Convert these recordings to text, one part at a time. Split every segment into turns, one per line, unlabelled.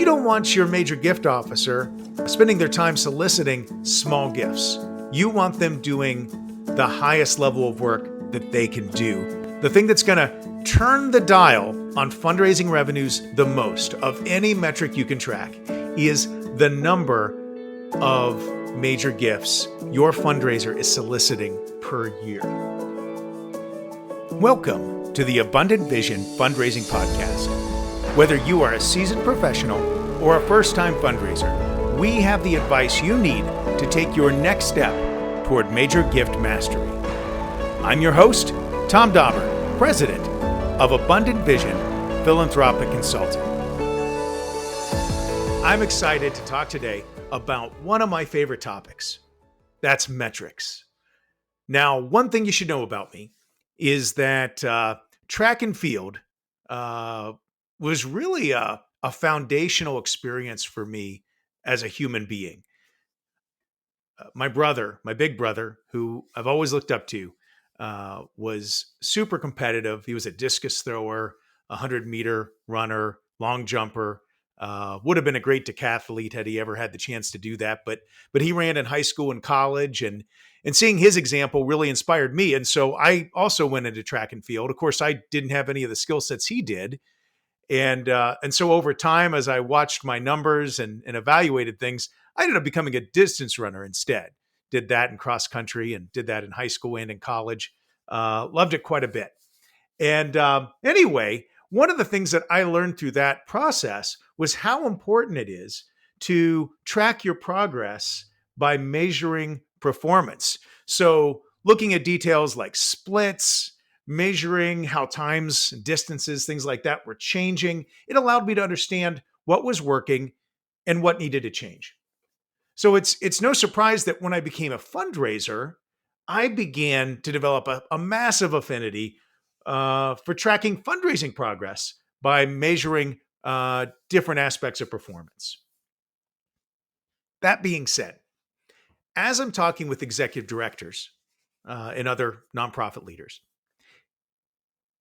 don't want your major gift officer spending their time soliciting small gifts. You want them doing the highest level of work that they can do. The thing that's going to turn the dial on fundraising revenues the most of any metric you can track is the number of major gifts your fundraiser is soliciting per year. Welcome to the Abundant Vision Fundraising Podcast. Whether you are a seasoned professional or a first-time fundraiser, we have the advice you need to take your next step toward major gift mastery. I'm your host, Tom Dauber, President of Abundant Vision Philanthropic Consulting. I'm excited to talk today about one of my favorite topics. That's metrics. Now, one thing you should know about me is that track and field was really a foundational experience for me as a human being. My big brother, who I've always looked up to, was super competitive. He was a discus thrower, a 100-meter runner, long jumper. Would have been a great decathlete had he ever had the chance to do that. But he ran in high school and college, and seeing his example really inspired me. And so I also went into track and field. Of course, I didn't have any of the skill sets he did. And so over time, as I watched my numbers and evaluated things, I ended up becoming a distance runner instead. Did that in cross country and did that in high school and in college. Loved it quite a bit. And anyway, one of the things that I learned through that process was how important it is to track your progress by measuring performance. So looking at details like splits, measuring how times, distances, things like that were changing, it allowed me to understand what was working and what needed to change. So it's no surprise that when I became a fundraiser, I began to develop a massive affinity for tracking fundraising progress by measuring different aspects of performance. That being said, as I'm talking with executive directors and other nonprofit leaders,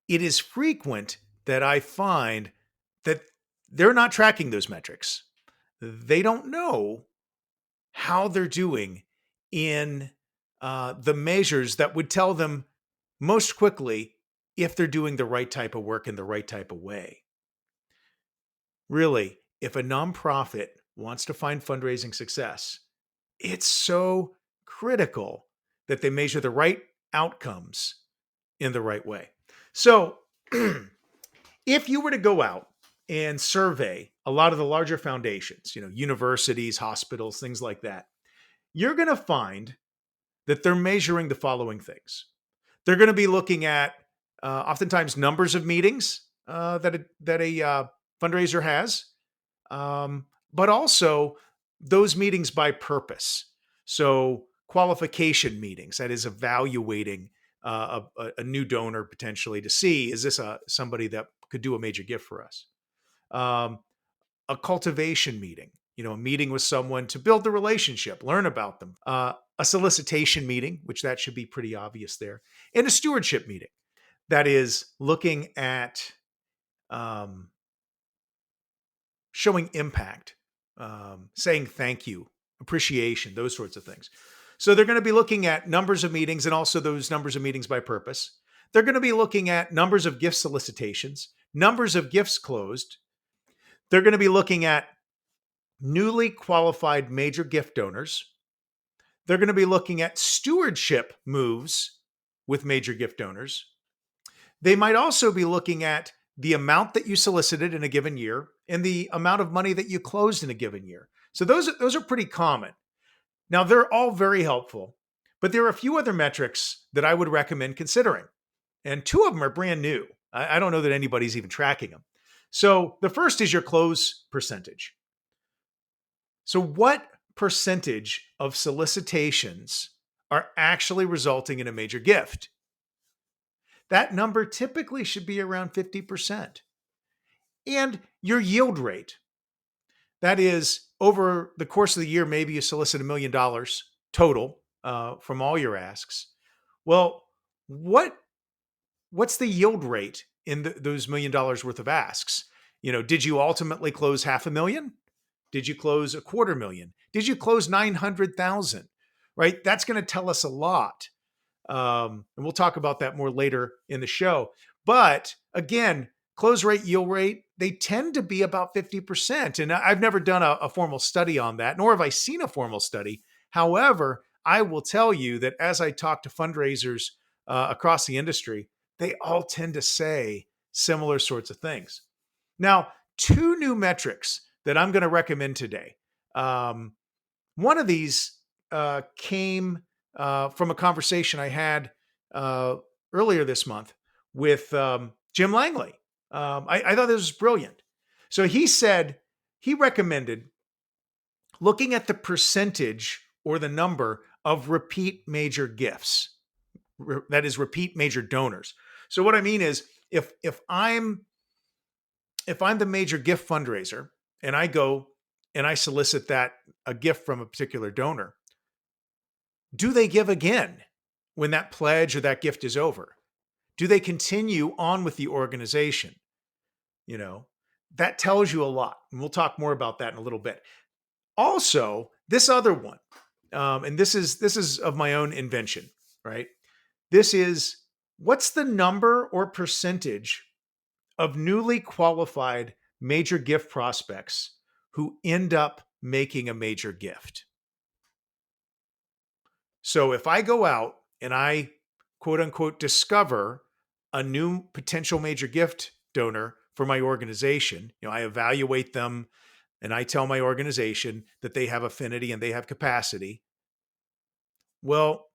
it is frequent that I find that they're not tracking those metrics. They don't know how they're doing in the measures that would tell them most quickly if they're doing the right type of work in the right type of way. Really, if a nonprofit wants to find fundraising success, it's so critical that they measure the right outcomes in the right way. So if you were to go out and survey a lot of the larger foundations, universities, hospitals, things like that, you're going to find that they're measuring the following things. They're going to be looking at oftentimes numbers of meetings that a fundraiser has, but also those meetings by purpose. So qualification meetings, that is evaluating a new donor potentially to see, is this somebody that could do a major gift for us? A cultivation meeting, a meeting with someone to build the relationship, learn about them. A solicitation meeting, which that should be pretty obvious there. And a stewardship meeting, that is looking at showing impact, saying thank you, appreciation, those sorts of things. So they're going to be looking at numbers of meetings and also those numbers of meetings by purpose. They're going to be looking at numbers of gift solicitations, numbers of gifts closed. They're going to be looking at newly qualified major gift donors. They're going to be looking at stewardship moves with major gift donors. They might also be looking at the amount that you solicited in a given year and the amount of money that you closed in a given year. So those are pretty common. Now, they're all very helpful, but there are a few other metrics that I would recommend considering. And two of them are brand new. I don't know that anybody's even tracking them. So the first is your close percentage. So what percentage of solicitations are actually resulting in a major gift? That number typically should be around 50%. And your yield rate. That is, over the course of the year, maybe you solicit $1 million total from all your asks. Well, what's the yield rate in those $1 million worth of asks? Did you ultimately close 500,000? Did you close 250,000? Did you close 900,000? Right? That's going to tell us a lot. And we'll talk about that more later in the show. But again, close rate, yield rate, they tend to be about 50%. And I've never done a formal study on that, nor have I seen a formal study. However, I will tell you that as I talk to fundraisers across the industry, they all tend to say similar sorts of things. Now, two new metrics that I'm going to recommend today. One of these came from a conversation I had earlier this month with Jim Langley. I thought this was brilliant. So he recommended looking at the percentage or the number of repeat major gifts. That is, repeat major donors. So what I mean is, if I'm the major gift fundraiser and I go and I solicit a gift from a particular donor, do they give again when that pledge or that gift is over? Do they continue on with the organization? That tells you a lot. And we'll talk more about that in a little bit. Also, this other one, and this is of my own invention, right? This is, what's the number or percentage of newly qualified major gift prospects who end up making a major gift? So if I go out and I quote unquote discover a new potential major gift donor for my organization, I evaluate them and I tell my organization that they have affinity and they have capacity. Well,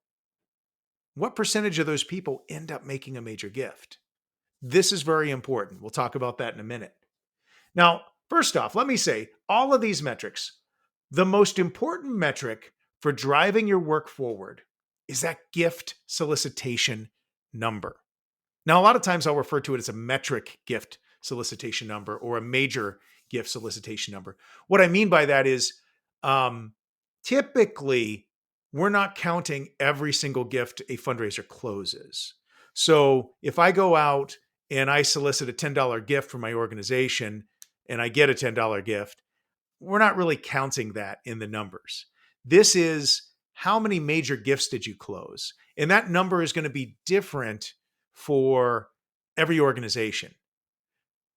what percentage of those people end up making a major gift? This is very important. We'll talk about that in a minute. Now, first off, let me say all of these metrics, the most important metric for driving your work forward is that gift solicitation number. Now, a lot of times I'll refer to it as a metric gift solicitation number or a major gift solicitation number. What I mean by that is typically we're not counting every single gift a fundraiser closes. So if I go out and I solicit a $10 gift for my organization and I get a $10 gift, we're not really counting that in the numbers. This is how many major gifts did you close? And that number is going to be different for every organization.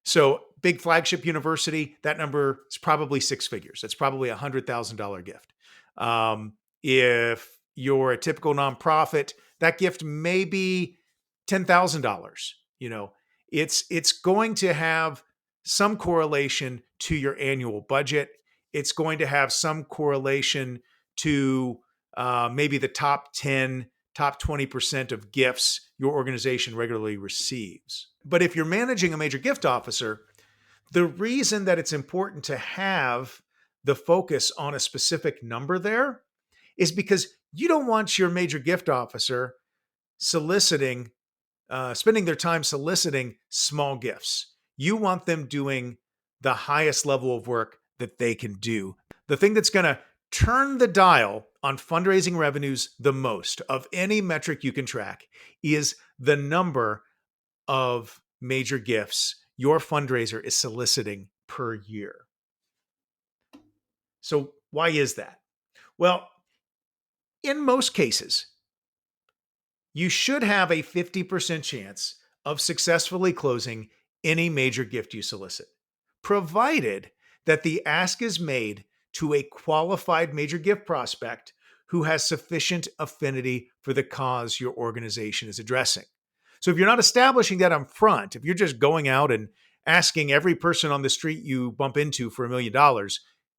So big flagship university, that number is probably six figures. That's probably a $100,000 gift. If you're a typical nonprofit, that gift may be $10,000. It's going to have some correlation to your annual budget. It's going to have some correlation to maybe the top 10, top 20% of gifts your organization regularly receives. But if you're managing a major gift officer, the reason that it's important to have the focus on a specific number there is because you don't want your major gift officer spending their time soliciting small gifts. You want them doing the highest level of work that they can do. The thing that's going to turn the dial on fundraising revenues the most of any metric you can track is the number of major gifts your fundraiser is soliciting per year. So why is that? Well, in most cases, you should have a 50% chance of successfully closing any major gift you solicit, provided that the ask is made to a qualified major gift prospect who has sufficient affinity for the cause your organization is addressing. So if you're not establishing that up front, if you're just going out and asking every person on the street you bump into for $1 million,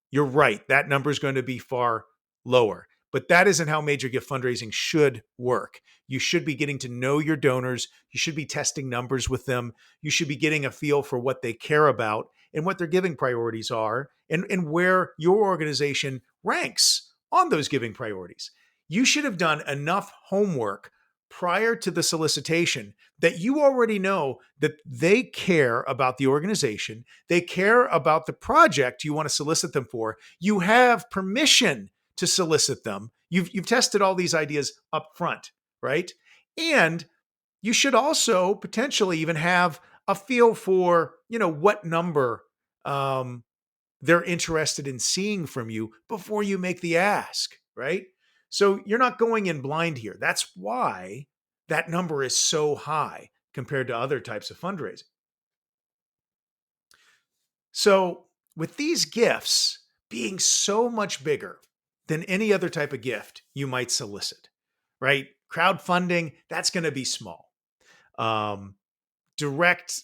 you're right, that number is going to be far lower. But that isn't how major gift fundraising should work. You should be getting to know your donors. You should be testing numbers with them. You should be getting a feel for what they care about and what their giving priorities are and where your organization ranks on those giving priorities. You should have done enough homework prior to the solicitation that you already know that they care about the organization. They care about the project you want to solicit them for. You have permission to solicit them. You've tested all these ideas up front, right? And you should also potentially even have a feel for, what number um, they're interested in seeing from you before you make the ask, right? So you're not going in blind here. That's why that number is so high compared to other types of fundraising. So, with these gifts being so much bigger than any other type of gift you might solicit, right? Crowdfunding, that's going to be small. Um, direct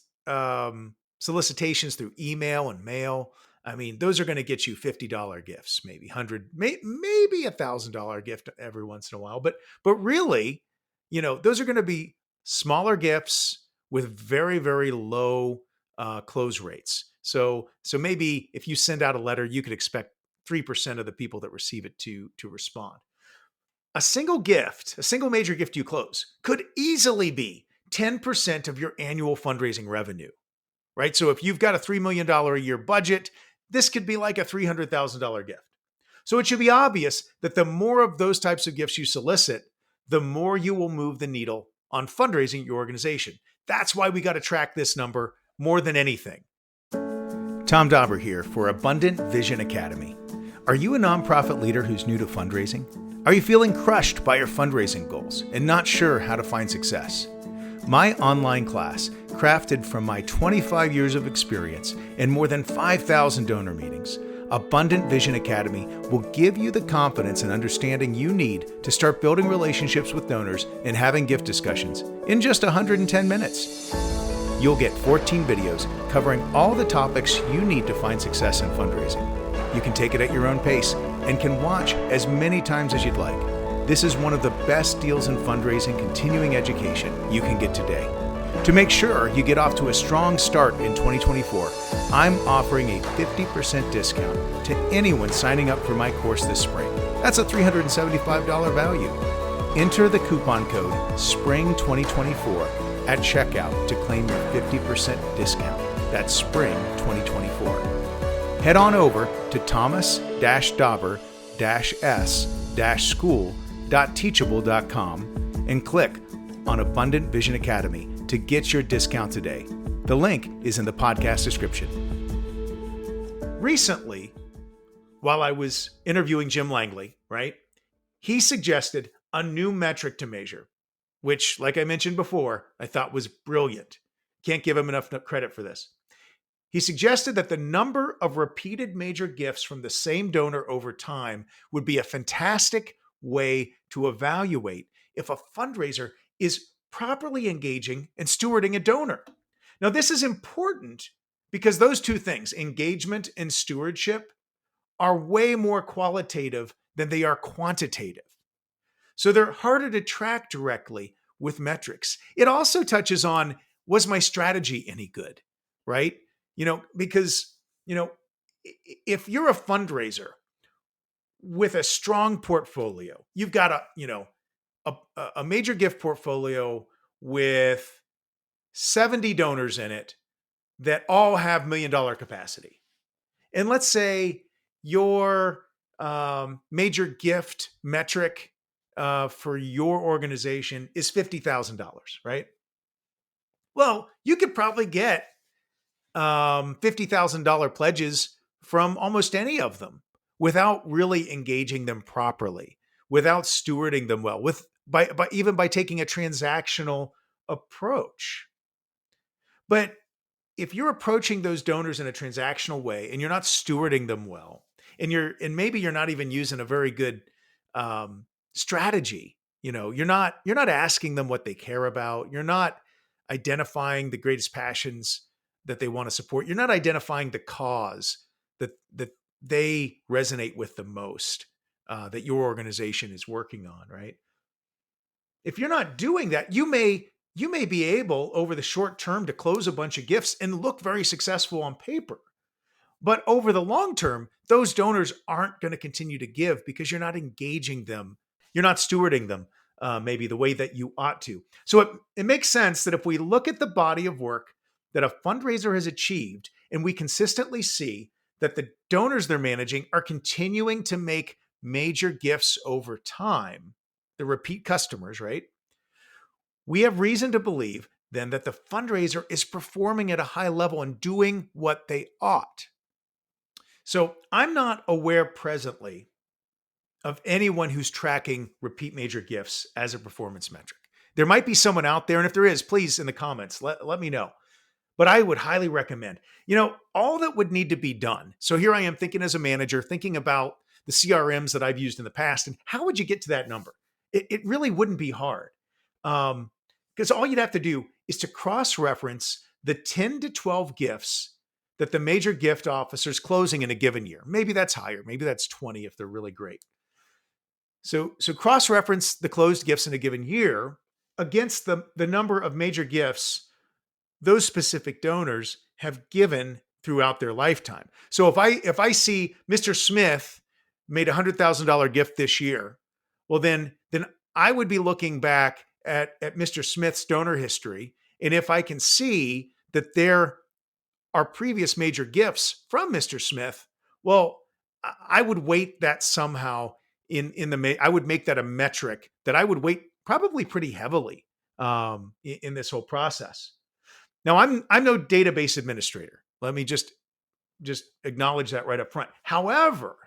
solicitations through email and mail. I mean, those are going to get you $50 gifts, maybe 100, maybe $1,000 gift every once in a while. But really, those are going to be smaller gifts with very, very low close rates. So maybe if you send out a letter, you could expect 3% of the people that receive it to respond. A single gift, a single major gift you close could easily be 10% of your annual fundraising revenue, right? So if you've got a $3 million a year budget, this could be like a $300,000 gift. So it should be obvious that the more of those types of gifts you solicit, the more you will move the needle on fundraising your organization. That's why we got to track this number more than anything. Tom Dauber here for Abundant Vision Academy. Are you a nonprofit leader who's new to fundraising? Are you feeling crushed by your fundraising goals and not sure how to find success? My online class, crafted from my 25 years of experience and more than 5,000 donor meetings, Abundant Vision Academy will give you the confidence and understanding you need to start building relationships with donors and having gift discussions in just 110 minutes. You'll get 14 videos covering all the topics you need to find success in fundraising. You can take it at your own pace and can watch as many times as you'd like. This is one of the best deals in fundraising continuing education you can get today. To make sure you get off to a strong start in 2024, I'm offering a 50% discount to anyone signing up for my course this spring. That's a $375 value. Enter the coupon code SPRING2024 at checkout to claim your 50% discount. That's SPRING 2024. Head on over to thomas-dauber-s-school.teachable.com and click on Abundant Vision Academy to get your discount today. The link is in the podcast description. Recently, while I was interviewing Jim Langley, right, he suggested a new metric to measure, which, like I mentioned before, I thought was brilliant. Can't give him enough credit for this. He suggested that the number of repeated major gifts from the same donor over time would be a fantastic way to evaluate if a fundraiser is properly engaging and stewarding a donor. Now, this is important because those two things, engagement and stewardship, are way more qualitative than they are quantitative. So they're harder to track directly with metrics. It also touches on, was my strategy any good, right? Because, if you're a fundraiser with a strong portfolio, you've got a major gift portfolio with 70 donors in it that all have $1 million capacity. And let's say your major gift metric for your organization is $50,000, right? Well, you could probably get $50,000 pledges from almost any of them without really engaging them properly, without stewarding them well, even by taking a transactional approach. But if you're approaching those donors in a transactional way and you're not stewarding them well, and maybe you're not even using a very good strategy, you're not asking them what they care about, you're not identifying the greatest passions that they want to support, you're not identifying the cause that they resonate with the most, that your organization is working on, right? If you're not doing that, you may be able over the short term to close a bunch of gifts and look very successful on paper. But over the long term, those donors aren't going to continue to give because you're not engaging them. You're not stewarding them maybe the way that you ought to. So it makes sense that if we look at the body of work that a fundraiser has achieved, and we consistently see that the donors they're managing are continuing to make major gifts over time, the repeat customers, right? We have reason to believe then that the fundraiser is performing at a high level and doing what they ought. So I'm not aware presently of anyone who's tracking repeat major gifts as a performance metric. There might be someone out there, and if there is, please in the comments, let me know. But I would highly recommend, all that would need to be done. So here I am thinking as a manager, thinking about the CRMs that I've used in the past, and how would you get to that number? It really wouldn't be hard. Because all you'd have to do is to cross-reference the 10 to 12 gifts that the major gift officer is closing in a given year. Maybe that's higher. Maybe that's 20 if they're really great. So cross-reference the closed gifts in a given year against the number of major gifts those specific donors have given throughout their lifetime. So if I see Mr. Smith made a $100,000 gift this year, well then I would be looking back at Mr. Smith's donor history, and if I can see that there are previous major gifts from Mr. Smith, well, I would weight that somehow I would make that a metric that I would weight probably pretty heavily in this whole process. Now, I'm no database administrator. Let me just acknowledge that right up front. However,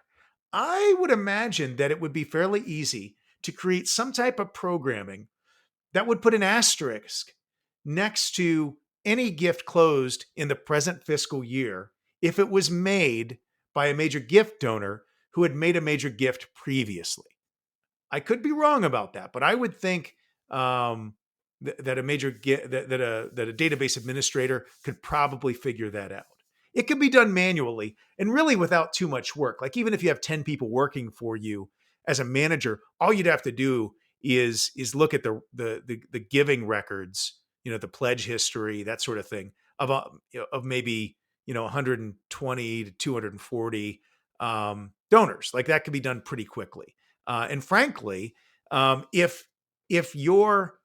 I would imagine that it would be fairly easy to create some type of programming that would put an asterisk next to any gift closed in the present fiscal year if it was made by a major gift donor who had made a major gift previously. I could be wrong about that, but I would think that a database administrator could probably figure that out. It could be done manually and really without too much work. Like even if you have 10 people working for you as a manager, all you'd have to do is look at the giving records, the pledge history, that sort of thing of maybe 120 to 240 donors. Like that could be done pretty quickly. And frankly, if your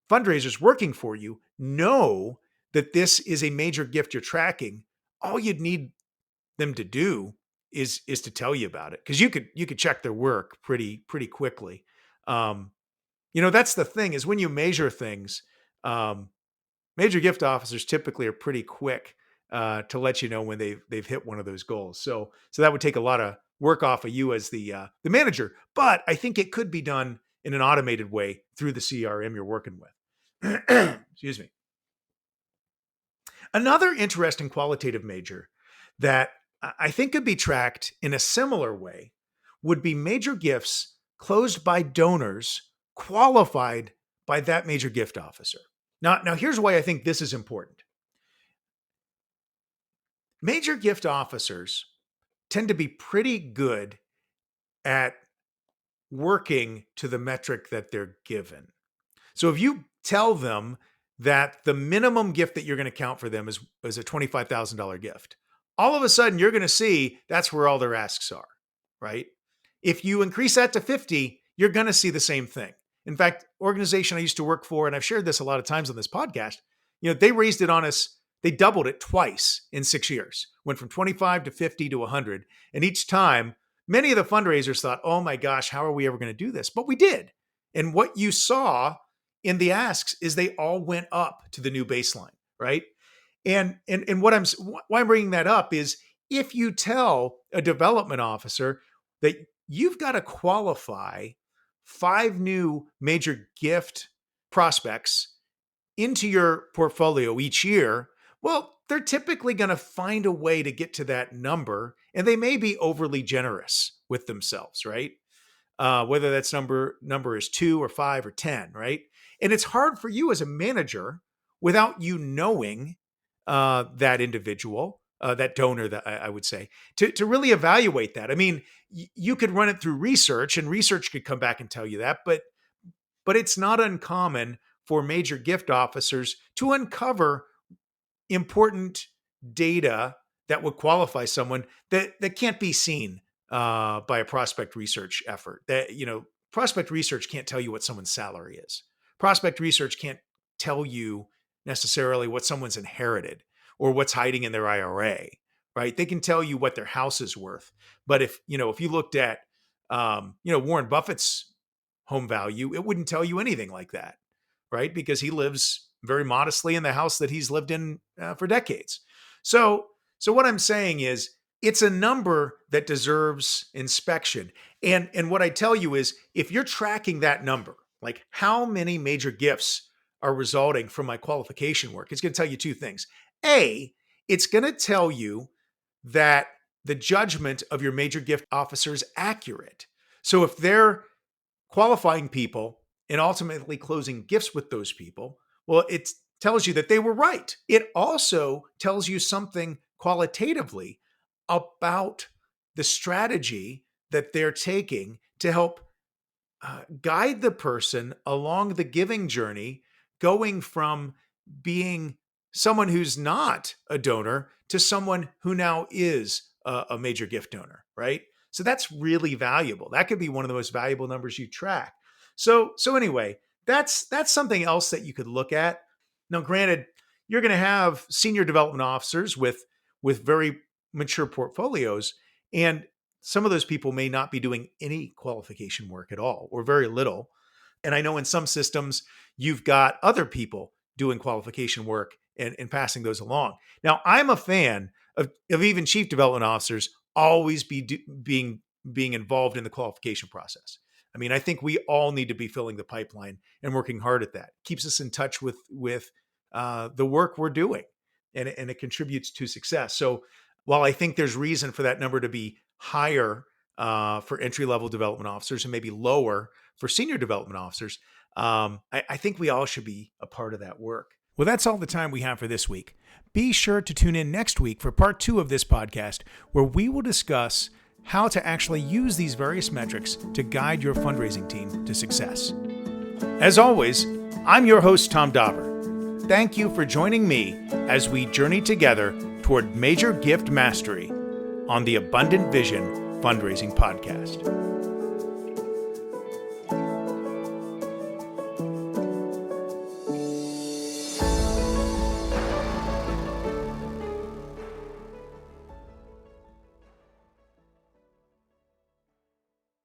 fundraisers working for you know that this is a major gift you're tracking, all you'd need them to do is to tell you about it, because you could check their work pretty quickly. That's the thing is when you measure things, major gift officers typically are pretty quick to let you know when they've hit one of those goals. So that would take a lot of work off of you as the manager, but I think it could be done in an automated way through the CRM you're working with. Excuse me. Another interesting qualitative major that I think could be tracked in a similar way would be major gifts closed by donors qualified by that major gift officer. Now here's why I think this is important. Major gift officers tend to be pretty good at working to the metric that they're given. So if you tell them that the minimum gift that you're going to count for them is a $25,000 gift, all of a sudden you're going to see that's where all their asks are, right? If you increase that to 50, you're going to see the same thing. In fact, organization I used to work for, and I've shared this a lot of times on this podcast, they raised it on us. They doubled it twice in 6 years, went from 25 to 50 to 100. And each time, many of the fundraisers thought, oh my gosh, how are we ever going to do this? But we did. And what you saw in the asks is they all went up to the new baseline, right? And why I'm bringing that up is if you tell a development officer that you've got to qualify 5 new major gift prospects into your portfolio each year, well, they're typically going to find a way to get to that number, and they may be overly generous with themselves, right? Whether that's number is 2 or 5 or 10, right? And it's hard for you as a manager without you knowing that individual, that donor, that I would say, to really evaluate that. I mean, you could run it through research, and research could come back and tell you that, but it's not uncommon for major gift officers to uncover important data that would qualify someone that can't be seen by a prospect research effort. That prospect research can't tell you what someone's salary is. Prospect research can't tell you necessarily what someone's inherited or what's hiding in their IRA, right? They can tell you what their house is worth. But if you looked at Warren Buffett's home value, it wouldn't tell you anything like that, right? Because he lives very modestly in the house that he's lived in for decades. So what I'm saying is, it's a number that deserves inspection. And what I tell you is, if you're tracking that number, like how many major gifts are resulting from my qualification work, it's going to tell you two things. A, it's going to tell you that the judgment of your major gift officer is accurate. So if they're qualifying people and ultimately closing gifts with those people, well, it tells you that they were right. It also tells you something qualitatively about the strategy that they're taking to help guide the person along the giving journey, going from being someone who's not a donor to someone who now is a major gift donor, right? So that's really valuable. That could be one of the most valuable numbers you track. So anyway, that's something else that you could look at. Now, granted, you're going to have senior development officers with very mature portfolios, and some of those people may not be doing any qualification work at all or very little. And I know in some systems, you've got other people doing qualification work and passing those along. Now, I'm a fan of even chief development officers always being involved in the qualification process. I mean, I think we all need to be filling the pipeline and working hard at that. Keeps us in touch with the work we're doing, and it contributes to success. So while I think there's reason for that number to be higher for entry-level development officers and maybe lower for senior development officers, I think we all should be a part of that work. Well, that's all the time we have for this week. Be sure to tune in next week for part 2 of this podcast, where we will discuss how to actually use these various metrics to guide your fundraising team to success. As always, I'm your host, Tom Dauber. Thank you for joining me as we journey together toward major gift mastery on the Abundant Vision Fundraising Podcast.